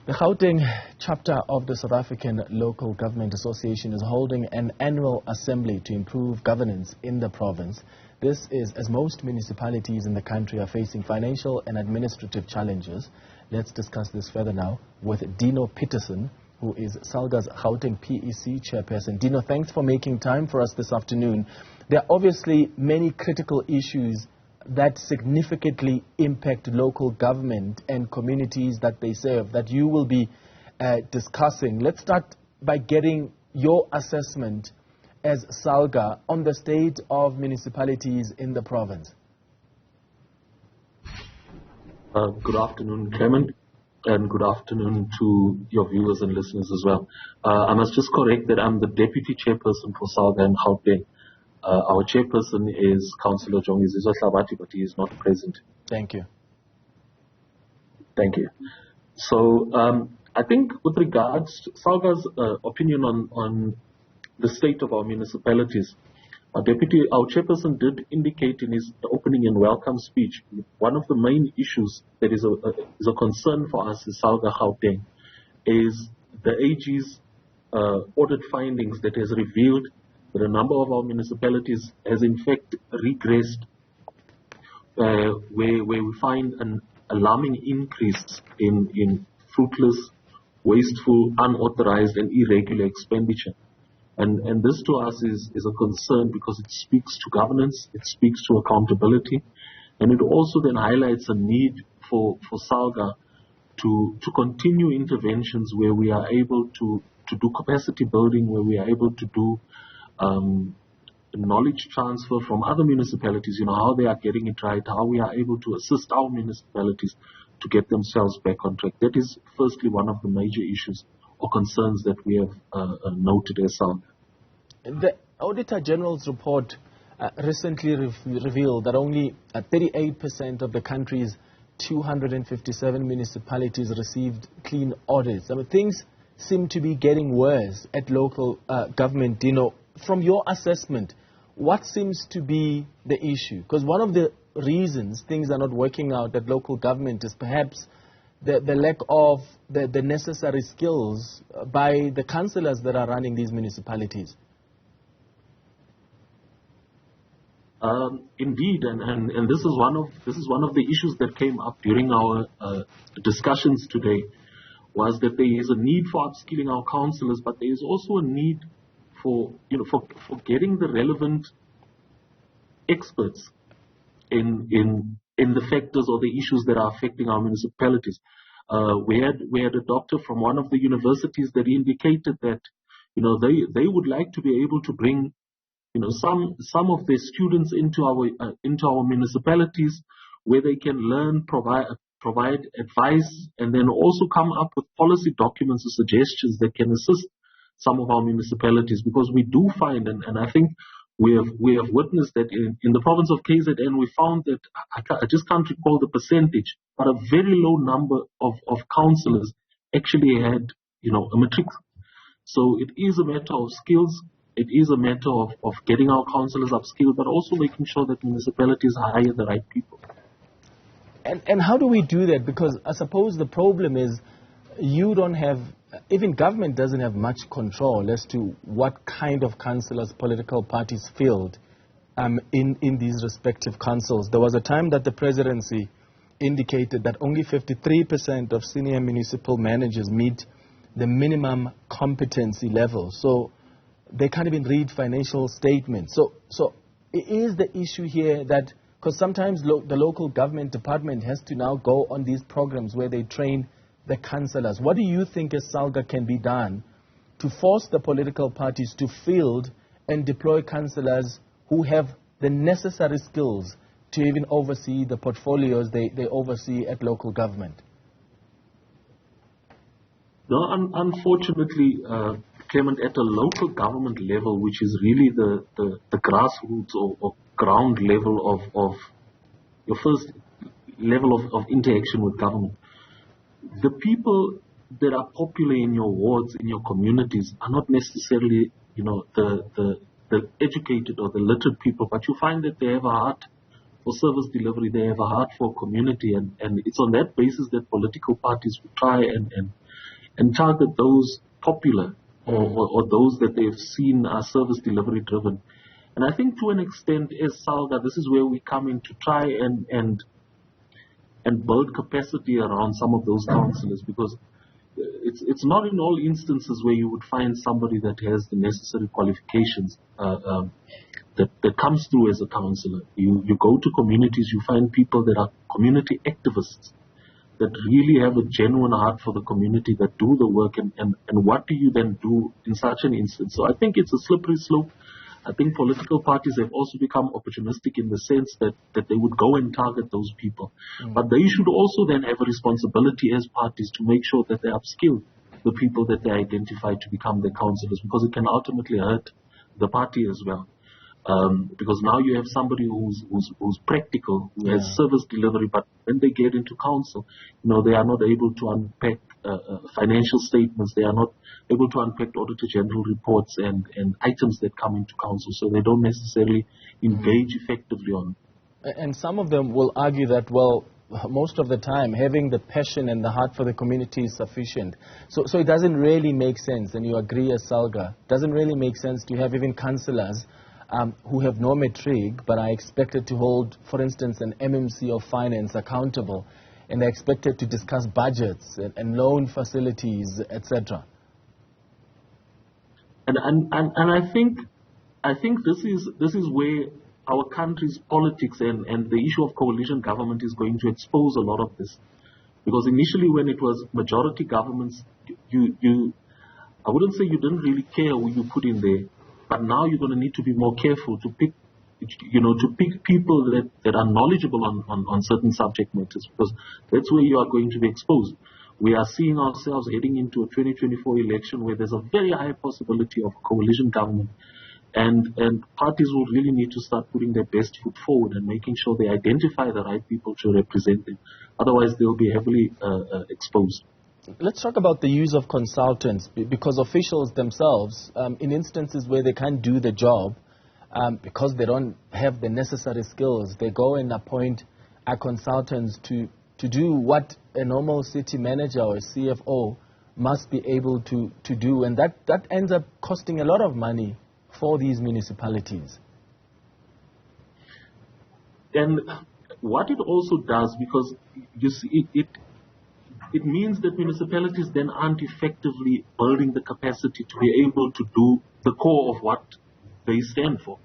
The Gauteng chapter of the South African Local Government Association is holding an annual assembly to improve governance in the province. This is as most municipalities in the country are facing financial and administrative challenges. Let's discuss this further now with Dino Peterson, who is Salga's Gauteng PEC chairperson. Dino, thanks for making time for us this afternoon. There are obviously many critical issues that significantly impact local government and communities that they serve that you will be discussing. Let's start by getting your assessment as Salga on the state of municipalities in the province. Good afternoon, Clement, and good afternoon to your viewers and listeners as well. I must just correct that I'm the deputy chairperson for Salga and Gauteng. Our chairperson is Councillor Jongizizo Hlabati, but he is not present. Thank you. Thank you. So I think with regards to Salga's opinion on the state of our municipalities, our chairperson did indicate in his opening and welcome speech, one of the main issues that is a concern for us in Salga Gauteng is the AG's audit findings that has revealed that a number of our municipalities has in fact regressed, where we find an alarming increase in fruitless, wasteful, unauthorized and irregular expenditure. And this to us is a concern because it speaks to governance, it speaks to accountability, and it also then highlights a need for Salga to continue interventions where we are able to do capacity building, where we are able to do knowledge transfer from other municipalities, how they are getting it right, how we are able to assist our municipalities to get themselves back on track. That is firstly one of the major issues or concerns that we have noted as Salga. The Auditor-General's report recently revealed that only 38% of the country's 257 municipalities received clean audits. I mean, things seem to be getting worse at local government. Dino, from your assessment, what seems to be the issue? Because one of the reasons things are not working out at local government is perhaps the lack of the necessary skills by the councillors that are running these municipalities. Indeed, and this is one of the issues that came up during our discussions today, was that there is a need for upskilling our councillors, but there is also a need for getting the relevant experts in the factors or the issues that are affecting our municipalities. We had a doctor from one of the universities that indicated that they would like to be able to bring some of their students into our municipalities where they can learn, provide advice, and then also come up with policy documents or suggestions that can assist some of our municipalities, because we do find, and I think we have witnessed that in the province of KZN, we found that, I just can't recall the percentage, but a very low number of councillors actually had a matric. So it is a matter of skills, it is a matter of getting our councillors upskilled, but also making sure that municipalities hire the right people. And how do we do that? Because I suppose the problem is you don't have, even government doesn't have much control as to what kind of councillors political parties filled in these respective councils. There was a time that the presidency indicated that only 53% of senior municipal managers meet the minimum competency level. So they can't even read financial statements. So is the issue here that, because sometimes the local government department has to now go on these programs where they train the councillors. What do you think as Salga can be done to force the political parties to field and deploy councillors who have the necessary skills to even oversee the portfolios they oversee at local government? No, unfortunately, Clement, at a local government level, which is really the grassroots or ground level of your first level of interaction with government, the people that are popular in your wards, in your communities, are not necessarily, the educated or the literate people, but you find that they have a heart for service delivery, they have a heart for community, and it's on that basis that political parties will try and and target those popular or those that they've seen are service delivery driven. And I think to an extent, as Salga, this is where we come in to try and build capacity around some of those councillors, because it's not in all instances where you would find somebody that has the necessary qualifications that comes through as a councillor. You go to communities, you find people that are community activists, that really have a genuine heart for the community, that do the work, and what do you then do in such an instance? So I think it's a slippery slope. I think political parties have also become opportunistic in the sense that they would go and target those people. But they should also then have a responsibility as parties to make sure that they upskill the people that they identify to become their councillors, because it can ultimately hurt the party as well. Because now you have somebody who's practical, who has service delivery, but when they get into council, they are not able to unpack financial statements. They are not able to unpack Auditor-General reports and items that come into council, so they don't necessarily engage effectively on it. And some of them will argue that, well, most of the time having the passion and the heart for the community is sufficient. So it doesn't really make sense, and you agree as Salga, doesn't really make sense to have even councillors who have no matric but are expected to hold, for instance, an MMC of finance accountable, and they're expected to discuss budgets and loan facilities, etc. And I think this is where our country's politics and the issue of coalition government is going to expose a lot of this, because initially when it was majority governments, I wouldn't say you didn't really care who you put in there. But now you're going to need to be more careful to pick, people that are knowledgeable on certain subject matters, because that's where you are going to be exposed. We are seeing ourselves heading into a 2024 election where there's a very high possibility of a coalition government, and parties will really need to start putting their best foot forward and making sure they identify the right people to represent them. Otherwise, they'll be heavily exposed. Let's talk about the use of consultants, because officials themselves, in instances where they can't do the job, because they don't have the necessary skills, they go and appoint consultants to do what a normal city manager or a CFO must be able to do. And that ends up costing a lot of money for these municipalities. And what it also does, because you see, it means that municipalities then aren't effectively building the capacity to be able to do the core of what they stand for.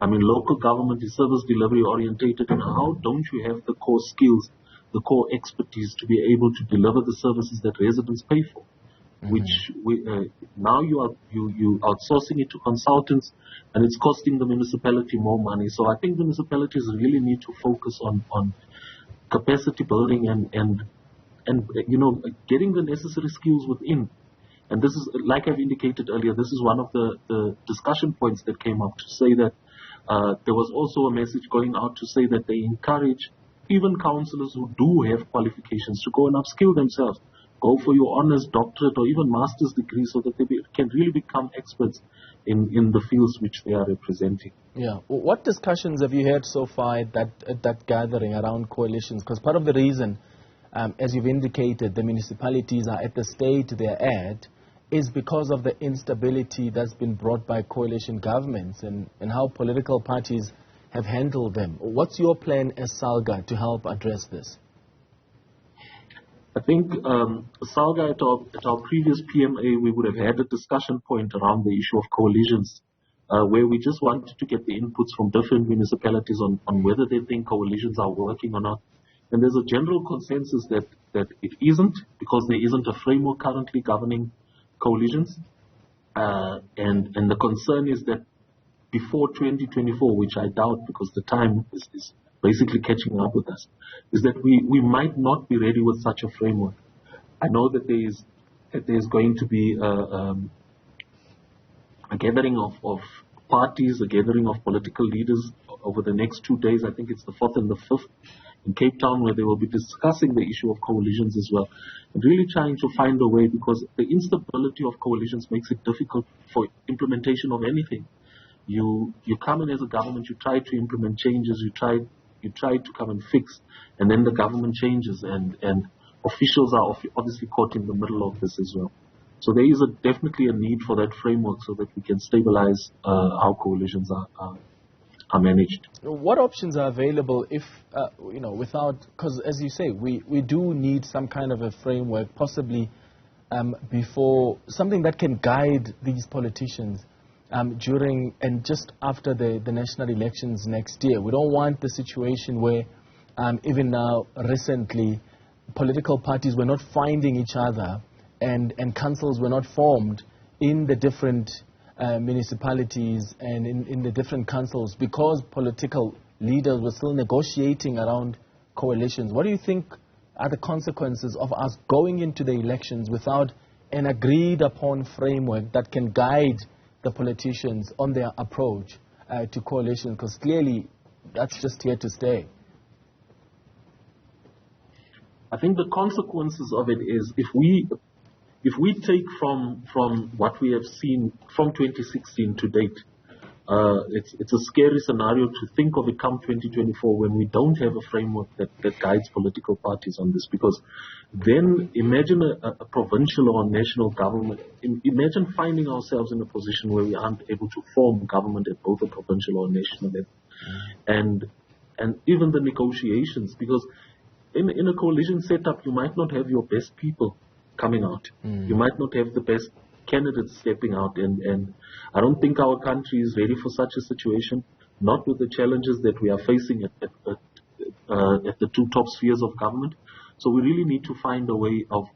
I mean, local government is service delivery orientated, and how don't you have the core skills, the core expertise to be able to deliver the services that residents pay for? Which now you are outsourcing it to consultants, and it's costing the municipality more money. So I think municipalities really need to focus on capacity building and getting the necessary skills within. And this is, like I've indicated earlier, this is one of the discussion points that came up, to say that there was also a message going out to say that they encourage even councillors who do have qualifications to go and upskill themselves, go for your honors, doctorate, or even master's degree, so that they can really become experts in the fields which they are representing. Yeah. What discussions have you had so far at that gathering around coalitions? Because part of the reason, as you've indicated, the municipalities are at the state they're at is because of the instability that's been brought by coalition governments and how political parties have handled them. What's your plan as Salga to help address this? I think Salga, at our previous PMA, we would have had a discussion point around the issue of coalitions, where we just wanted to get the inputs from different municipalities on whether they think coalitions are working or not. And there's a general consensus that it isn't, because there isn't a framework currently governing coalitions. And the concern is that before 2024, which I doubt because the time is basically catching up with us, is that we might not be ready with such a framework. I know that there's going to be a gathering of parties, a gathering of political leaders over the next 2 days. I think it's the 4th and the 5th in Cape Town, where they will be discussing the issue of coalitions as well, and really trying to find a way, because the instability of coalitions makes it difficult for implementation of anything. You come in as a government, you try to implement changes, you try to come and fix, and then the government changes, and officials are obviously caught in the middle of this as well. So there is definitely a need for that framework so that we can stabilize how coalitions are managed. What options are available if, without, because as you say, we do need some kind of a framework, possibly before, something that can guide these politicians during and just after the national elections next year. We don't want the situation where even now, recently, political parties were not finding each other and councils were not formed in the different municipalities and in the different councils because political leaders were still negotiating around coalitions. What do you think are the consequences of us going into the elections without an agreed upon framework that can guide the politicians on their approach to coalition? Because clearly that's just here to stay. I think the consequences of it is if we take from what we have seen from 2016 to date, it's a scary scenario to think of it come 2024 when we don't have a framework that guides political parties on this. Because then imagine a provincial or national government. Imagine finding ourselves in a position where we aren't able to form government at both a provincial or national level, and even the negotiations. Because in a coalition setup, you might not have your best people coming out. You might not have the best candidates stepping out, and I don't think our country is ready for such a situation, not with the challenges that we are facing at the two top spheres of government. So we really need to find a way of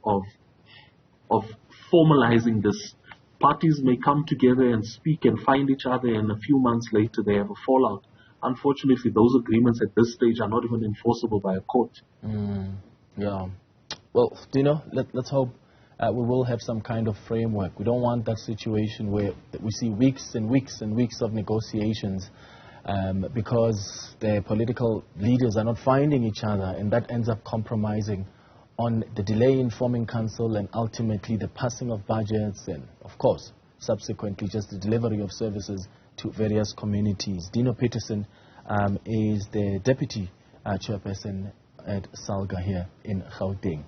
formalizing this. Parties may come together and speak and find each other, and a few months later they have a fallout. Unfortunately, those agreements at this stage are not even enforceable by a court. Yeah. Well, Dino, let's hope we will have some kind of framework. We don't want that situation where we see weeks and weeks and weeks of negotiations because the political leaders are not finding each other, and that ends up compromising on the delay in forming council and ultimately the passing of budgets and, of course, subsequently just the delivery of services to various communities. Dino Peterson is the deputy chairperson at Salga here in Gauteng.